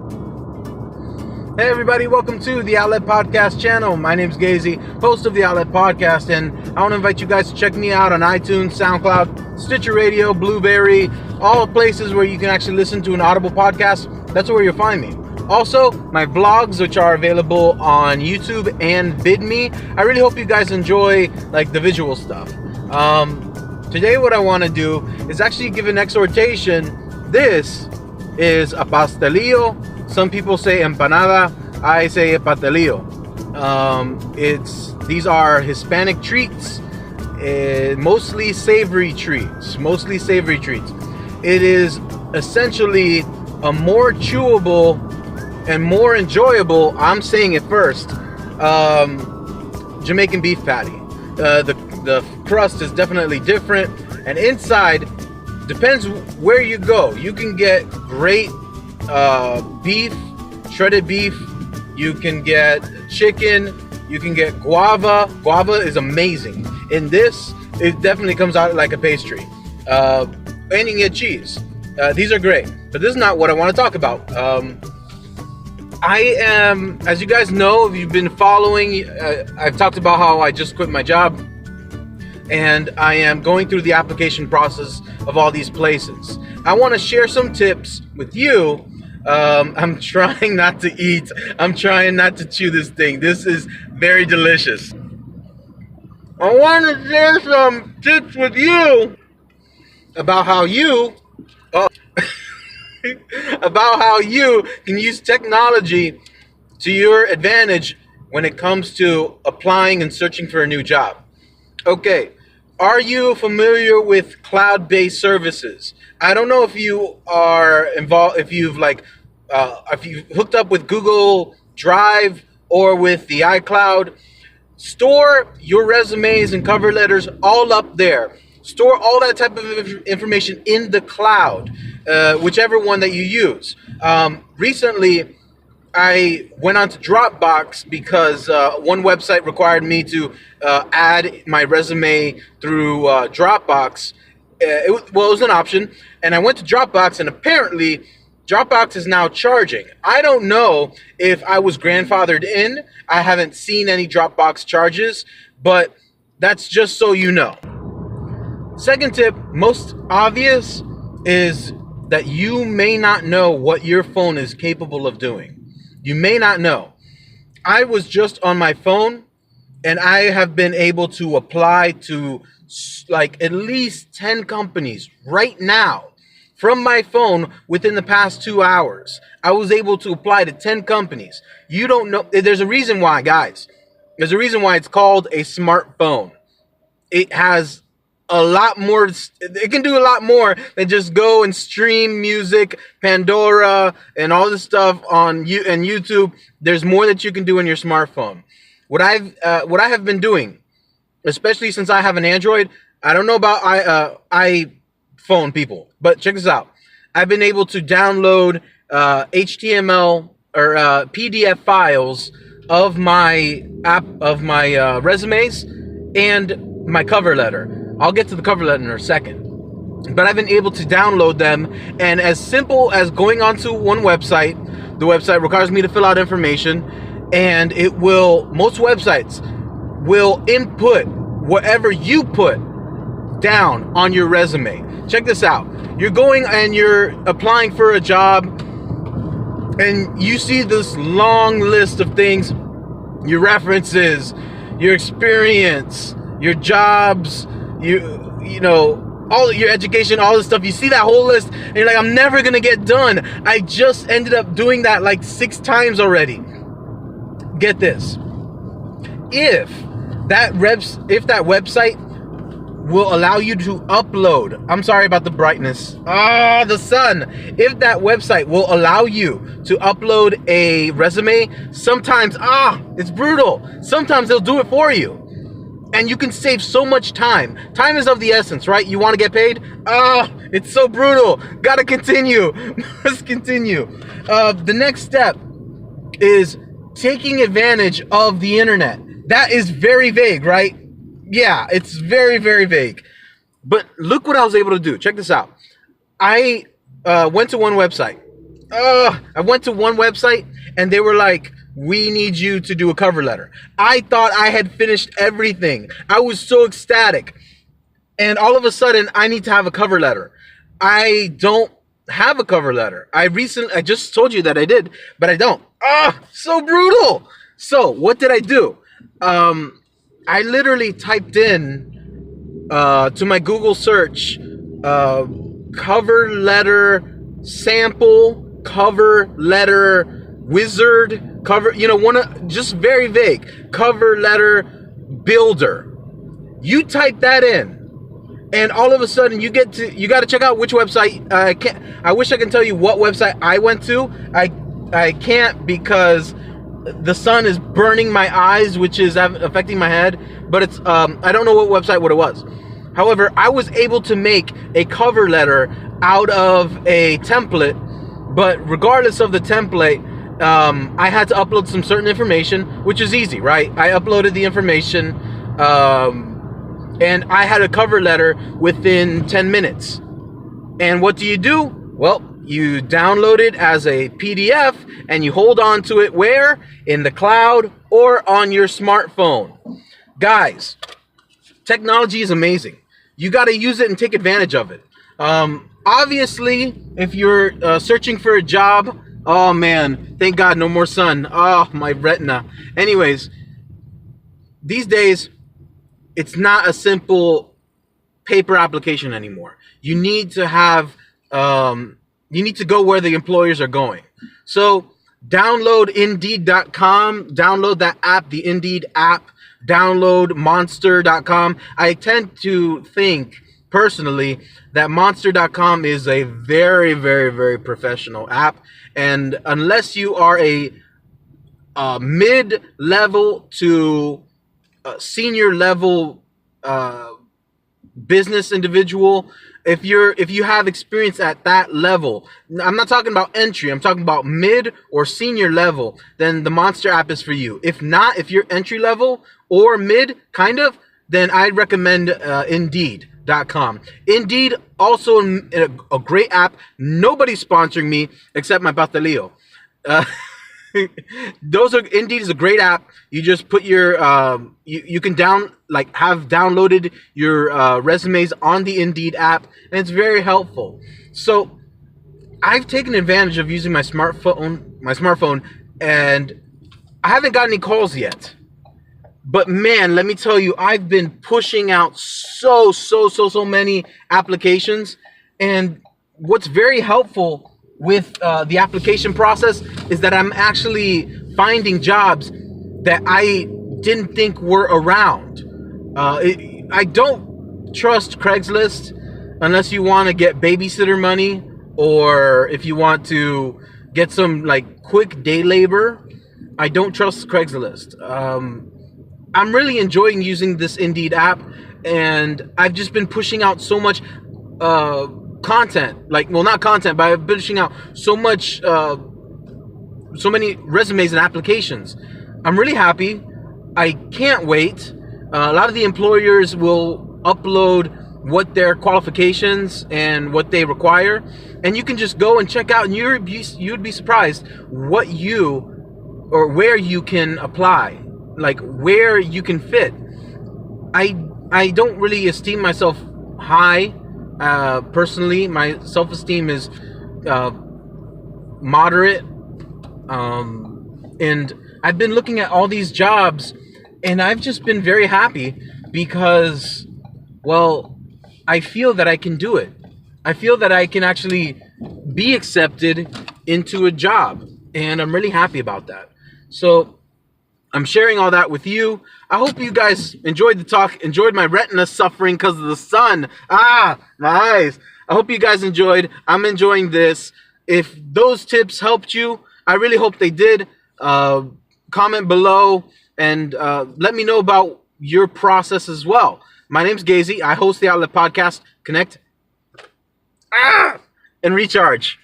Hey everybody, welcome to the Outlet Podcast channel. My name's Gazy, host of the Outlet Podcast, and I want to invite you guys to check me out on iTunes, Soundcloud, Stitcher Radio, Blubrry, all places where you can actually listen to an audible podcast. That's where you'll find me. Also, my vlogs, which are available on YouTube and VidMe. I really hope you guys enjoy like the visual stuff. Today what I want to do is actually give an exhortation. This is a pastelillo. Some people say empanada. I say pastelillo. These are Hispanic treats, mostly savory treats. It is essentially a more chewable and more enjoyable, I'm saying it first, Jamaican beef patty. The crust is definitely different, and inside, depends where you go. You can get great beef, shredded beef. You can get chicken. You can get guava. Guava is amazing. In this, it definitely comes out like a pastry. And you can get cheese. These are great, but this is not what I want to talk about. I am, as you guys know, if you've been following, I've talked about how I just quit my job, and I am going through the application process of all these places. I want to share some tips with you. I'm trying not to eat. I'm trying not to chew this thing. This is very delicious. I want to share some tips with you about how you can use technology to your advantage when it comes to applying and searching for a new job. Okay, are you familiar with cloud-based services? I don't know if you are involved, if you've hooked up with Google Drive or with the iCloud. Store your resumes and cover letters all up there. Store all that type of information in the cloud, whichever one that you use. Recently, I went on to Dropbox because one website required me to add my resume through Dropbox. It was an option, and I went to Dropbox, and apparently Dropbox is now charging. I don't know if I was grandfathered in. I haven't seen any Dropbox charges, but that's just so you know. Second tip, most obvious, is that you may not know what your phone is capable of doing. You may not know. I was just on my phone, and I have been able to apply to like at least 10 companies right now from my phone within the past 2 hours. I was able to apply to 10 companies. You don't know. There's a reason why, guys. There's a reason why it's called a smartphone. It has a lot more. It can do a lot more than just go and stream music, Pandora, and all this stuff on YouTube. There's more that you can do on your smartphone. What I have been doing, especially since I have an Android, I don't know about iPhone people, but check this out. I've been able to download HTML or PDF files of my resumes and my cover letter. I'll get to the cover letter in a second. But I've been able to download them, and as simple as going onto one website, the website requires me to fill out information, and most websites will input whatever you put down on your resume. Check this out. You're going and you're applying for a job, and you see this long list of things, your references, your experience, your jobs, you know, all your education, all this stuff. You see that whole list, and you're like, I'm never gonna get done. I just ended up doing that like 6 times already. Get this. If that website will allow you to upload, I'm sorry about the brightness. The sun. If that website will allow you to upload a resume, sometimes, it's brutal. Sometimes they'll do it for you. And you can save so much time. Time is of the essence, right? You want to get paid? It's so brutal. Gotta continue. Let's continue. The next step is taking advantage of the internet. That is very vague, right? Yeah, it's very, very vague. But look what I was able to do. Check this out. I went to one website, I went to one website and they were like, we need you to do a cover letter. I thought I had finished everything. I was so ecstatic. And all of a sudden, I need to have a cover letter. I don't have a cover letter. I just told you that I did, but I don't. So brutal. So what did I do? I literally typed in to my Google search, cover letter sample, cover letter wizard, cover, just very vague, cover letter builder. You type that in, and all of a sudden you got to check out which website. I wish I can tell you what website I went to. I can't because the sun is burning my eyes, which is affecting my head. But it's I don't know what website it was. However, I was able to make a cover letter out of a template. But regardless of the template, I had to upload some certain information, which is easy, right? I uploaded the information, and I had a cover letter within 10 minutes. And what do? Well, you download it as a PDF and you hold on to it where? In the cloud or on your smartphone. Guys, technology is amazing. You got to use it and take advantage of it. Obviously, if you're searching for a job, oh man, thank God, no more sun. Oh, my retina. Anyways, these days, it's not a simple paper application anymore. You need to have, you need to go where the employers are going. So download Indeed.com, download that app, the Indeed app, download Monster.com. I tend to think personally that Monster.com is a very, very, very professional app. And unless you are a mid-level to senior level business individual, if you have experience at that level, I'm not talking about entry, I'm talking about mid or senior level, then the Monster app is for you. If not, if you're entry level or mid kind of, then I'd recommend Indeed.com. Indeed, also a great app. Nobody's sponsoring me except my Batalio. Indeed is a great app. You just put your you can have downloaded your resumes on the Indeed app, and it's very helpful. So I've taken advantage of using my smartphone, and I haven't got any calls yet. But man, let me tell you, I've been pushing out so many applications, and what's very helpful with the application process is that I'm actually finding jobs that I didn't think were around. I don't trust Craigslist unless you want to get babysitter money, or if you want to get some quick day labor. I don't trust Craigslist. I'm really enjoying using this Indeed app, and I've just been pushing out so much content, not content, but I've been pushing out so many resumes and applications. I'm really happy. I can't wait. A lot of the employers will upload what their qualifications and what they require, and you can just go and check out, and you'd be surprised where you can apply, where you can fit. I don't really esteem myself high. Personally, my self-esteem is moderate, and I've been looking at all these jobs, and I've just been very happy because, well, I feel that I can do it. I feel that I can actually be accepted into a job, and I'm really happy about that. So I'm sharing all that with you. I hope you guys enjoyed the talk, enjoyed my retina suffering because of the sun. My eyes. I hope you guys enjoyed. I'm enjoying this. If those tips helped you, I really hope they did. Comment below and let me know about your process as well. My name's Gazy. I host the Outlet Podcast. Connect and recharge.